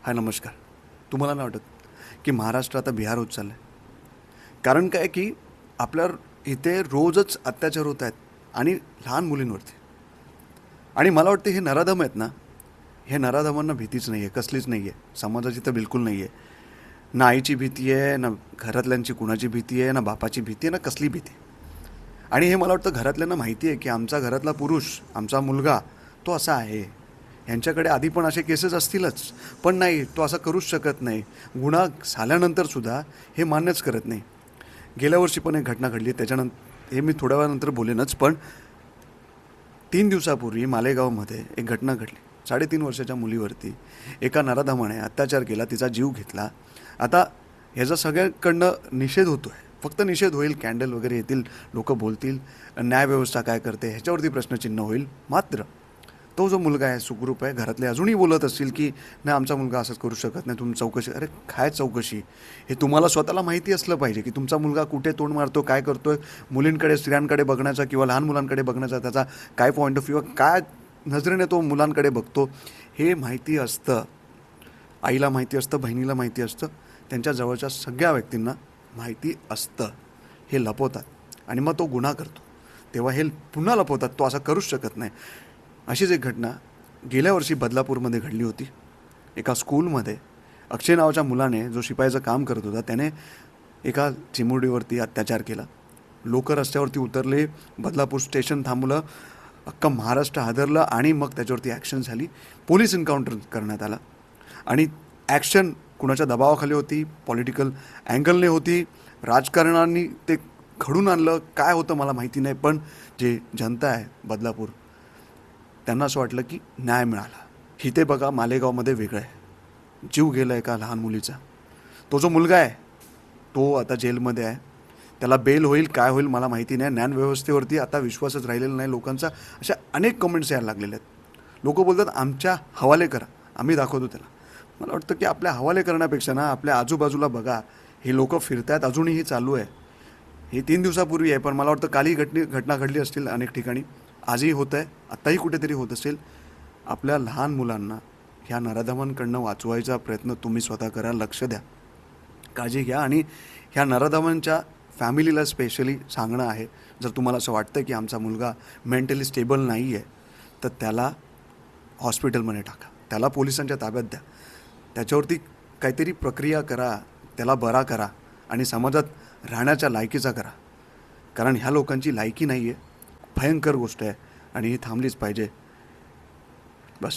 हाय नमस्कार. तुम्हाला नाही वाटत की महाराष्ट्र आता बिहार होत चाललं आहे? कारण काय की आपल्या इथे रोजच अत्याचार होत आहेत आणि लहान मुलींवरती. आणि मला वाटतं हे नराधम आहेत ना, हे नराधमांना भीतीच नाही आहे, कसलीच नाही आहे. समाजाची तर बिलकुल नाही आहे. ना आईची भीती आहे, ना घरातल्यांची कुणाची भीती आहे, ना बापाची भीती आहे, ना कसली भीती आहे. आणि हे मला वाटतं घरातल्यांना माहिती आहे की आमचा घरातला पुरुष, आमचा मुलगा तो असा आहे. यांच्याकडे आधी पण असे केसेस असतीलच, पण नाही, तो असं करूच शकत नाही. गुन्हा झाल्यानंतरसुद्धा हे मान्यच करत नाही. गेल्या वर्षी पण एक घटना घडली, त्याच्यानंतर हे मी थोड्या वेळानंतर बोलेनच. पण 3 दिवसापूर्वी मालेगावमध्ये एक घटना घडली. 3.5 वर्षाच्या मुलीवरती एका नराधमाने अत्याचार केला, तिचा जीव घेतला. आता ह्याचा सगळ्यांकडनं निषेध होतो आहे. फक्त निषेध होईल, कॅन्डल वगैरे येतील, लोक बोलतील, न्यायव्यवस्था काय करते ह्याच्यावरती प्रश्नचिन्ह होईल. मात्र तो जो मुलगा आहे, सुखरूप आहे, घरातले अजूनही बोलत असतील की नाही आमचा मुलगा असंच करू शकत नाही, तुम्ही चौकशी. अरे काय चौकशी? हे तुम्हाला स्वतःला माहिती असलं पाहिजे की तुमचा मुलगा कुठे तोंड मारतो, काय करतोय. मुलींकडे, स्त्रियांकडे बघण्याचा किंवा लहान मुलांकडे बघण्याचा त्याचा काय पॉईंट ऑफ व्ह्यू, काय नजरेने तो मुलांकडे बघतो, हे माहिती असतं. आईला माहिती असतं, बहिणीला माहिती असतं, त्यांच्या जवळच्या सगळ्या व्यक्तींना माहिती असतं. हे लपवतात आणि मग तो गुन्हा करतो, तेव्हा हे पुन्हा लपवतात, तो असं करूच शकत नाही. अशीच एक घटना गेल्या वर्षी बदलापूरमध्ये घडली होती. एका स्कूलमध्ये अक्षय नावाच्या मुलाने, जो शिपायाचं काम करत होता, त्याने एका चिमुरडीवरती अत्याचार केला. लोक रस्त्यावरती उतरले, बदलापूर स्टेशन थांबवलं, अख्खं महाराष्ट्र हादरलं आणि मग त्याच्यावरती ॲक्शन झाली. पोलीस एन्काउंटर करण्यात आला आणि ॲक्शन कुणाच्या दबावाखाली होती, पॉलिटिकल अँगलने होती, राजकारणाने ते घडून आणलं, काय होतं मला माहिती नाही. पण जे जनता आहे बदलापूर, त्यांना असं वाटलं की न्याय मिळाला. इथे बघा मालेगावमध्ये वेगळं आहे. जीव गेला एका लहान मुलीचा. तो जो मुलगा आहे तो आता जेलमध्ये आहे. त्याला बेल होईल काय होईल मला माहिती नाही. न्यायव्यवस्थेवरती आता विश्वासच राहिलेला नाही लोकांचा. अशा अनेक कमेंट्स यायला लागलेल्या आहेत. लोक बोलतात आमच्या हवाले करा, आम्ही दाखवतो त्याला. मला वाटतं की आपल्या हवाले करण्यापेक्षा ना आपल्या आजूबाजूला बघा, हे लोक फिरतात, अजूनही चालू आहे. हे 3 दिवसापूर्वी आहे, पण मला वाटतं कालही घटना घडली असतील अनेक ठिकाणी, आजही होत आहे, आत्ताही कुठेतरी होत असेल. आपल्या लहान मुलांना ह्या नराधमांकडनं वाचवायचा प्रयत्न तुम्ही स्वतः करा. लक्ष द्या, काळजी घ्या. आणि ह्या नराधमांच्या फॅमिलीला स्पेशली सांगणं आहे, जर तुम्हाला असं वाटतं की आमचा मुलगा मेंटली स्टेबल नाही आहे, तर त्याला हॉस्पिटलमध्ये टाका, त्याला पोलिसांच्या ताब्यात द्या, त्याच्यावरती काहीतरी प्रक्रिया करा, त्याला बरा करा आणि समाजात राहण्याच्या लायकीचा करा. कारण ह्या लोकांची लायकी नाही आहे. भयंकर गोष्ट आहे आणि ही थांबलीच पाहिजे. बस.